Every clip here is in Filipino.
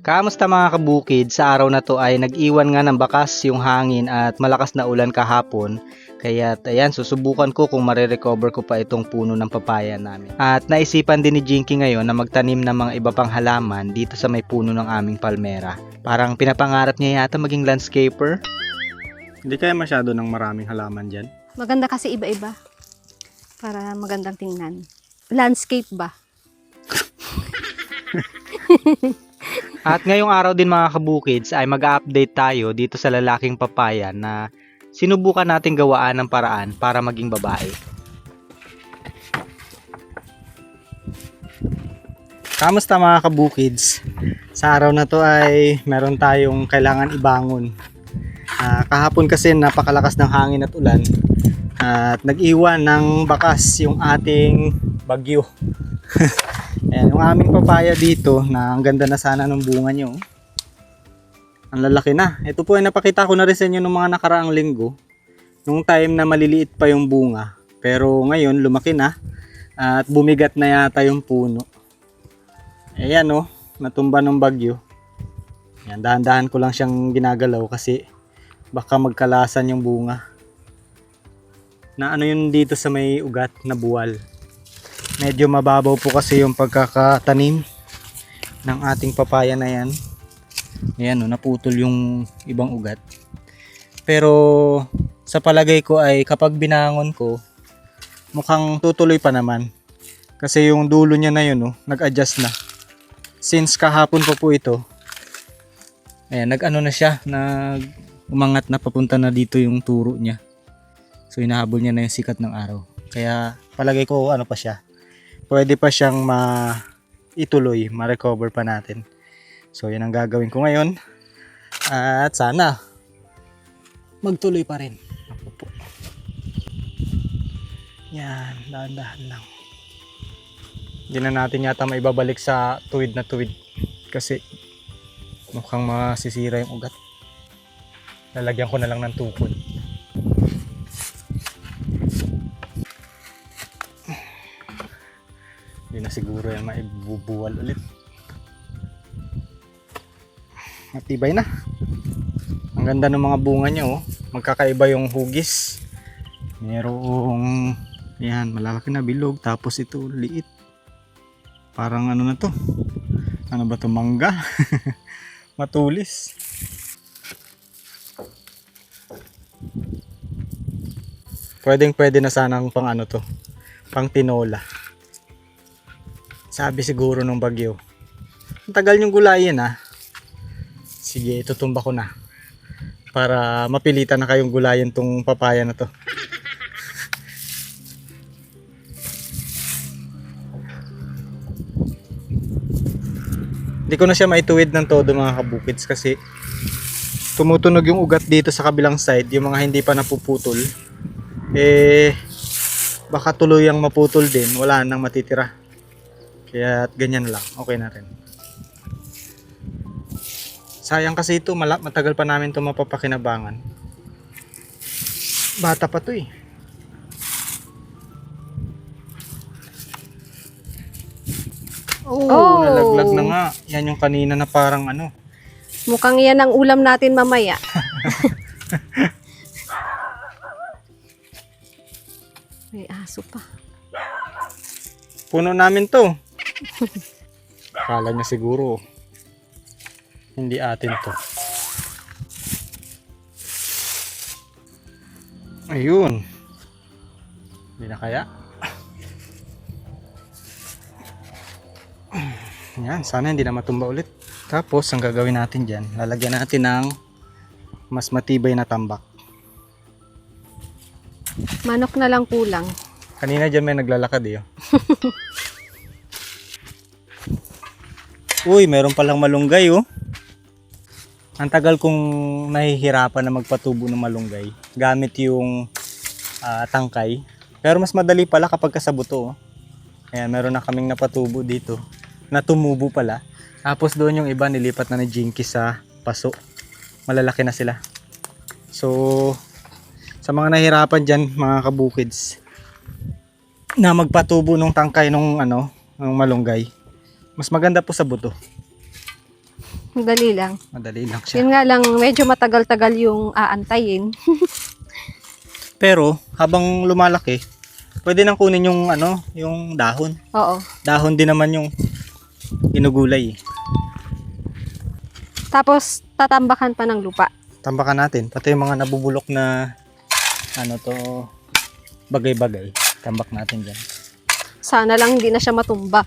Kamusta mga kabukid? Sa araw na to ay nag-iwan nga ng bakas yung hangin at malakas na ulan kahapon. Kaya ayan, susubukan ko kung marirecover ko pa itong puno ng papaya namin. At naisipan din ni Jinky ngayon na magtanim ng mga iba pang halaman dito sa may puno ng aming palmera. Parang pinapangarap niya yata maging landscaper. Hindi kaya masyado ng maraming halaman dyan? Maganda kasi iba-iba. Para magandang tingnan. Landscape ba? At ngayong araw din mga kabukids ay mag-update tayo dito sa lalaking papaya na sinubukan nating gawaan ng paraan para maging babae. Kamusta mga kabukids? Sa araw na to ay meron tayong kailangan ibangon. Kahapon kasi napakalakas ng hangin at ulan at nag-iwan ng bakas yung ating bagyo. Ayan, yung aming papaya dito na ang ganda na sana ng bunga nyo. Ang lalaki na. Ito po ay napakita ko na rin sa inyo nung mga nakaraang linggo. Nung time na maliliit pa yung bunga. Pero ngayon lumaki na at bumigat na yata yung puno. Ayan o, natumba ng bagyo. Ayan, dahan-dahan ko lang siyang ginagalaw kasi baka magkalasan yung bunga. Na ano yun dito sa may ugat na buwal. Medyo mababaw po kasi yung pagkakatanim ng ating papaya na yan. Ayan o, naputol yung ibang ugat. Pero sa palagay ko ay kapag binangon ko, mukhang tutuloy pa naman. Kasi yung dulo niya na yun o, nag-adjust na. Since kahapon pa po ito, ayan, nag-ano na siya, umangat na papunta na dito yung turo niya. So hinahabol niya na yung sikat ng araw. Kaya palagay ko ano pa siya. Pwede pa siyang ituloy, ma-recover pa natin. So, yan ang gagawin ko ngayon. At sana, magtuloy pa rin. Yan, dahan-dahan lang. Hindi na natin yata maibabalik sa tuwid na tuwid. Kasi, mukhang masisira yung ugat. Lalagyan ko na lang ng tukod. Hindi na siguro yan maibubuwal ulit. Matibay na. Ang ganda ng mga bunga niya oh. Magkakaiba yung hugis. Merong yan, malalaki na bilog. Tapos ito liit. Parang ano na to? Ano ba to? Mangga? Matulis. Pwede na sanang pang ano to. Pang tinola. Sabi siguro nung bagyo. Ang tagal yung gulayin ha. Sige, itutumba ko na. Para mapilitan na kayong gulayin tong papaya na to. Hindi ko na siya maituwid ng todo mga kabukids kasi tumutunog yung ugat dito sa kabilang side. Yung mga hindi pa napuputol. Baka tuluyang maputol din. Wala nang matitira. Kaya ganyan lang, okay na rin. Sayang kasi ito, matagal pa namin ito mapapakinabangan. Bata pa to eh. Oh, nalaglag na nga. Yan yung kanina na parang ano. Mukhang yan ang ulam natin mamaya. May aso pa. Puno namin to. Akala niya siguro hindi atin to. Ayun. Hindi na kaya. Yan, sana hindi na matumba ulit. Tapos ang gagawin natin dyan, lalagyan natin ng mas matibay na tambak. Manok na lang kulang. Kanina dyan may naglalakad eh. Uy, meron palang malunggay oh. Ang tagal kong nahihirapan na magpatubo ng malunggay gamit yung tangkay. Pero mas madali pala kapag kasabuto oh. Ayan, meron na kaming napatubo dito. Na tumubo pala. Tapos doon yung iba nilipat na ni Jinky sa paso. Malalaki na sila. So, sa mga nahihirapan dyan mga kabukids na magpatubo ng tangkay ng malunggay, mas maganda po sa buto. Madali lang. Madali lang siya. Yun nga lang, medyo matagal-tagal yung aantayin. Pero habang lumalaki, pwede nang kunin yung yung dahon. Oo. Dahon din naman yung ginugulay. Tapos, tatambakan pa ng lupa. Tambakan natin, pati yung mga nabubulok na bagay-bagay. Tambak natin dyan. Sana lang hindi na siya matumba.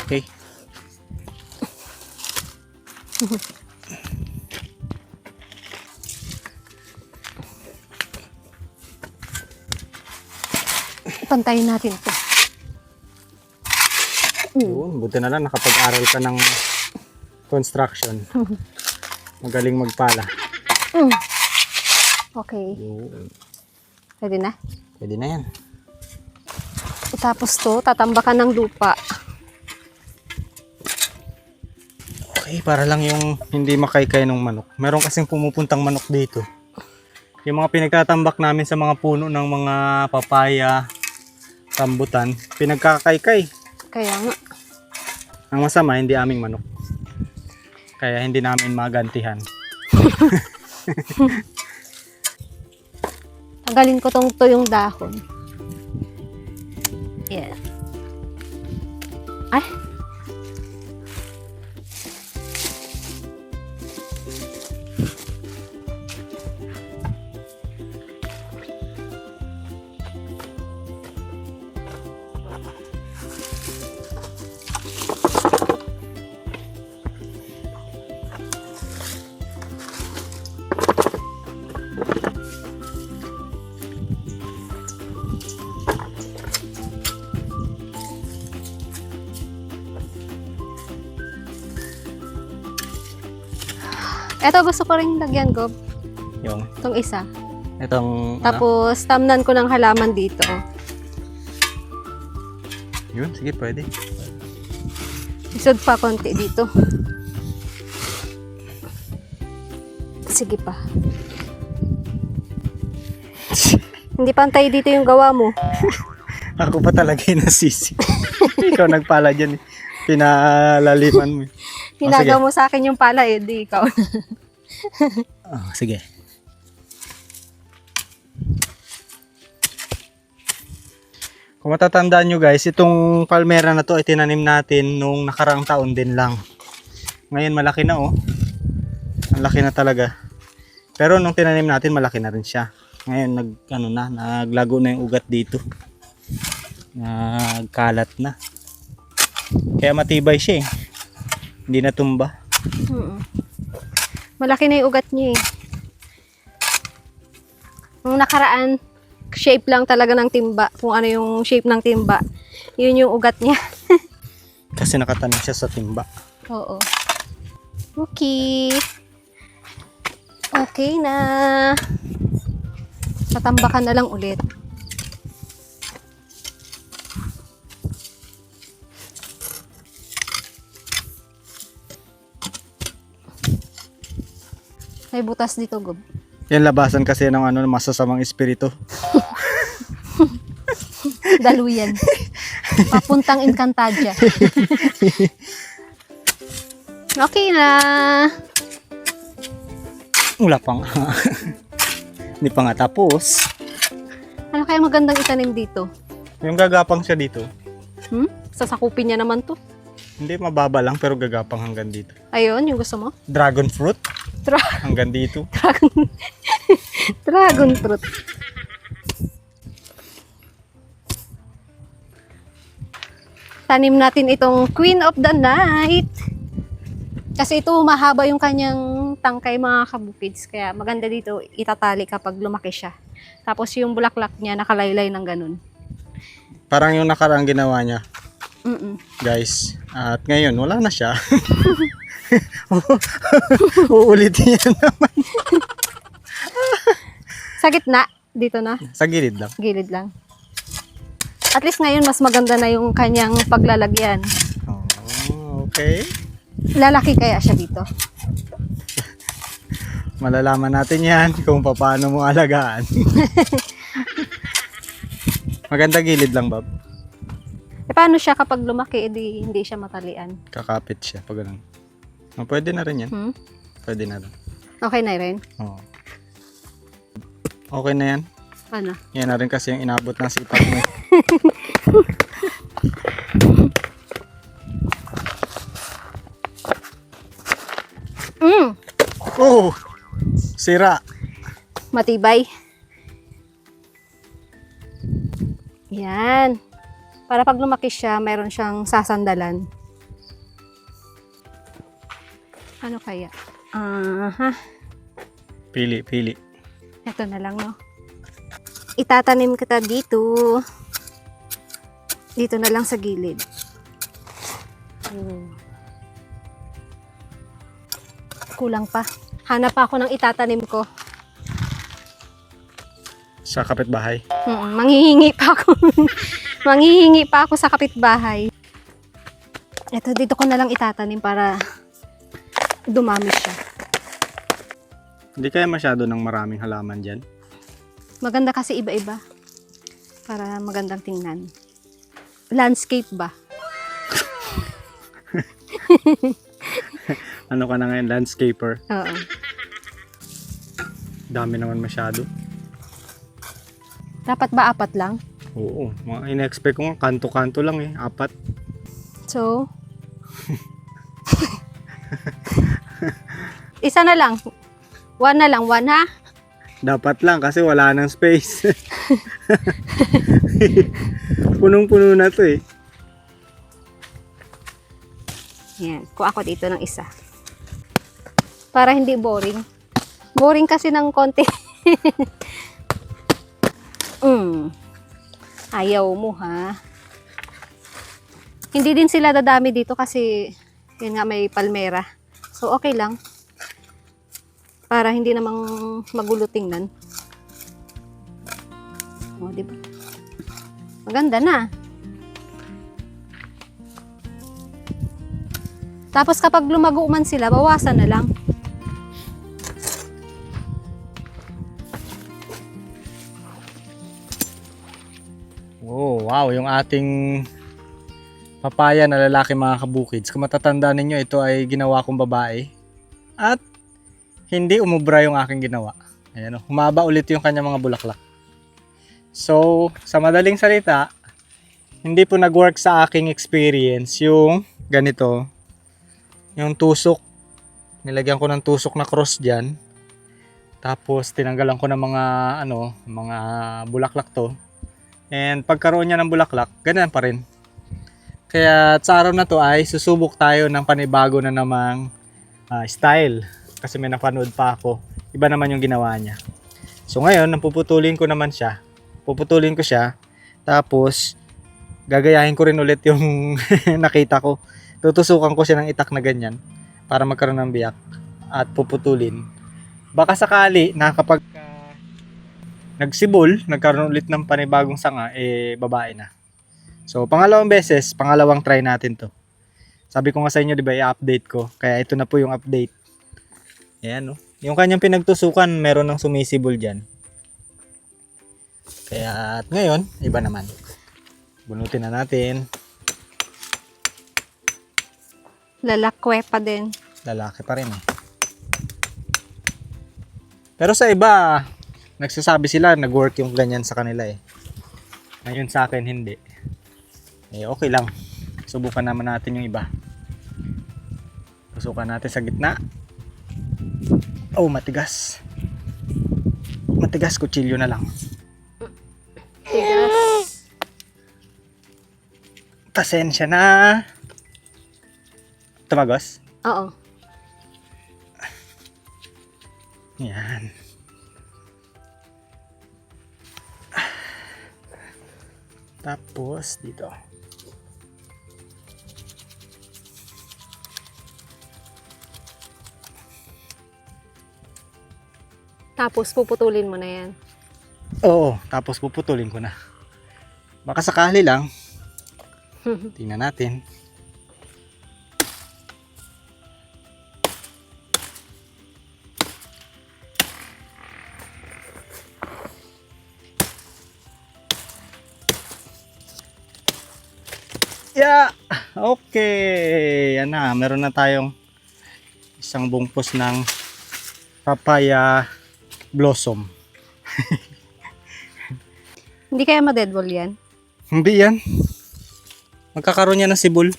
Okay. Pantayin natin ito. Yun, buti na lang nakapag-aral ka ng construction. Magaling magpala. Okay. Yun. Pwede na. Pwede na yan. Tapos to, tatambakan ng lupa. Okay, para lang yung hindi makaykay ng manok. Meron kasing pumupuntang manok dito. Yung mga pinagtatambak namin sa mga puno ng mga papaya, rambutan, pinagkakaykay. Kaya nga. Ang masama, hindi aming manok. Kaya hindi namin magantihan. Tanggalin ko tong tuyong dahon. Yeah. Ay. Eto gusto ko rin lagyan, Gob. Yung, Itong isa. itong, Tapos, tamnan ko ng halaman dito. yun, sige, pwede. Isod pa konti dito. Sige pa. Hindi pantay dito yung gawa mo. Ako pa talaga yung nasisi. Ikaw nagpala dyan eh. Pinalaliman mo eh. Hinaga mo sa akin yung pala eh, di ikaw. Sige. Kung matatandaan nyo guys, itong palmera na to ay tinanim natin nung nakaraang taon din lang. Ngayon malaki na oh. Ang laki na talaga. Pero nung tinanim natin malaki na rin siya. Ngayon naglago na yung ugat dito. Nagkalat na. Kaya matibay siya eh. Hindi natumba. Malaki na yung ugat niya eh. Nung nakaraan, shape lang talaga ng timba. Kung ano yung shape ng timba, yun yung ugat niya. Kasi nakatanim siya sa timba. Oo. Okay. Okay na. Tatambakan na lang ulit. May butas dito, Gob. Yan labasan kasi ng masasamang espiritu. Daluyan. Papuntang Encantadia. Okay na. Wala pang. Hindi pa nga tapos. Ano kaya magandang itanim dito? Yung gagapang siya dito. Sasakupin niya naman to. Hindi, mababa lang pero gagapang hanggang dito. Ayun, yung gusto mo? Dragon fruit. Hanggang dito. Dragon fruit. Tanim natin itong Queen of the Night. Kasi ito mahaba yung kanyang tangkay mga kabukids. Kaya maganda dito itatali kapag lumaki siya. Tapos yung bulaklak niya nakalaylay ng ganun. Parang yung nakaraang ginawa niya. Guys. At ngayon, wala na siya. Uulitin niya naman. Sa gitna, dito na. Sa gilid lang. Gilid lang. At least ngayon mas maganda na yung kanyang paglalagyan. Oh, okay. Lalaki kaya siya dito? Malalaman natin yan kung paano mo alagaan. Maganda gilid lang, Bob. Eh, paano siya kapag lumaki, edi hindi siya matalian? Kakapit siya pag ganun. Oh, pwede na rin yan. Hmm? Pwede na rin. Okay na rin? Oo. Okay na yan. Ano? Yan na rin kasi yung inabot ng sipag mo. Oh! Sira. Matibay. Yan. Para pag lumaki siya, mayroon siyang sasandalan. Ano kaya? Aha. Pili, pili. Ito na lang, no? Itatanim kita dito. Dito na lang sa gilid. Kulang pa. Hanap pa ako ng itatanim ko. Sa kapitbahay. Manghihingi pa ako. Manghihingi pa ako sa kapitbahay. Ito, dito ko na lang itatanim para dumami siya. Hindi kaya masyado ng maraming halaman dyan. Maganda kasi iba-iba. Para magandang tingnan. Landscape ba? Ano ka na ngayon? Landscaper. Oo. Dami naman masyado. Dapat ba 4 lang? Oo. Mga in-expect ko nga, kanto-kanto lang eh. 4. So, isa na lang. 1 na lang. 1 ha? Dapat lang kasi wala nang space. Punong-puno na to eh. Yan. Kuha ako dito ng isa. Para hindi boring. Boring kasi ng konti. Ayaw mo ha. Hindi din sila dadami dito kasi yun nga may palmera. So okay lang. Para hindi namang magulo tingnan. O, diba? Maganda na. Tapos kapag lumago man sila, bawasan na lang. Oh, wow, yung ating papaya na lalaki mga kabukids. Kung matatanda ninyo, ito ay ginawa kong babae. At hindi umubra yung aking ginawa. Ayan, humaba ulit yung kanyang mga bulaklak. So, sa madaling salita, hindi po nag-work sa aking experience yung ganito. Yung tusok. Nilagyan ko ng tusok na cross dyan. Tapos, tinanggalan ko ng mga bulaklak to. And pagkaroon niya ng bulaklak, ganyan pa rin. Kaya sa araw na to ay susubok tayo ng panibago na namang style. Kasi may napanood pa ako. Iba naman yung ginawa niya. So ngayon, napuputulin ko naman siya. Puputulin ko siya. Tapos, gagayahin ko rin ulit yung nakita ko. Tutusukan ko siya ng itak na ganyan para magkaroon ng biyak at puputulin. Baka sakali na kapag nagsibol, nagkaroon ulit ng panibagong sanga, babae na. So, pangalawang beses, pangalawang try natin to. Sabi ko nga sa inyo, di ba, i-update ko. Kaya ito na po yung update. Ayan, no? Yung kanyang pinagtusukan, meron ng sumisibol dyan. Kaya, at ngayon, iba naman. Bunutin na natin. Lalakwe pa din. Lalaki pa rin eh. Pero sa iba, nagsasabi sila, nag-work yung ganyan sa kanila eh. Ngayon sa akin, hindi. Okay lang. Subukan naman natin yung iba. Tusukan natin sa gitna. Oh, matigas. Matigas, kutsilyo na lang. Tigas. Pasensya na. Tumagos? Oo. Yan. Tapos, dito. Tapos puputulin mo na yan. Oo, tapos puputulin ko na. Baka sakali lang. Tingnan natin. Yeah! Okay! Yan na, meron na tayong isang bungkus ng papaya blossom. Hindi kaya ma-deadball yan? Hindi yan. Magkakaroon yan ng sibol.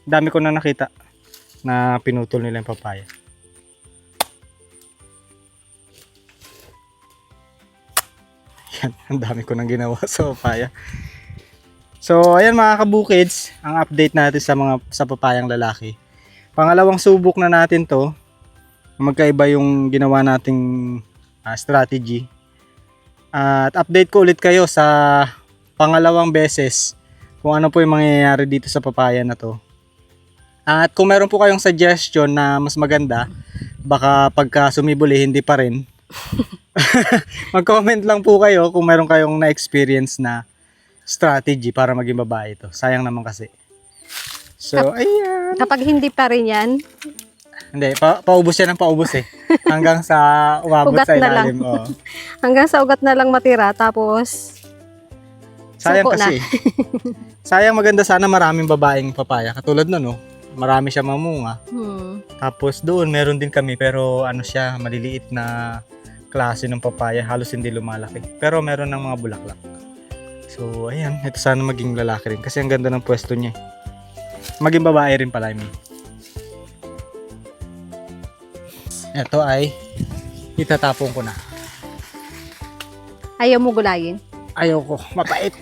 Dami ko na nakita na pinutol nila yung papaya. Yan, ang dami ko nang ginawa sa papaya. So, ayan mga kabukids, ang update natin sa papayang lalaki. Pangalawang subok na natin to. Magkaiba yung ginawa nating strategy. At update ko ulit kayo sa pangalawang beses kung ano po yung mangyayari dito sa papaya na to. At kung meron po kayong suggestion na mas maganda, baka pagka sumibuli hindi pa rin. Mag-comment lang po kayo kung meron kayong na-experience na strategy para maging babae ito. Sayang naman kasi. So, ayan. Kapag hindi pa rin yan, Hindi, paubos yan ng paubos eh. Hanggang sa umabot Ugat sa na lang. ilalim. Oo. hanggang sa ugat na lang matira, tapos Sayang suko na. kasi. Sayang, maganda sana maraming babaeng papaya. Katulad nun, no? Marami siya mamunga. Tapos doon, meron din kami. Pero ano siya, maliliit na klase ng papaya. Halos hindi lumalaki. Pero meron ng mga bulaklak. So, ayan. Ito sana maging lalaki rin. Kasi ang ganda ng pwesto niya. Maging babae rin pala, I mean. Ito ay itatapon ko na. Ayaw mo gulayin. Ayaw ko. Mapait.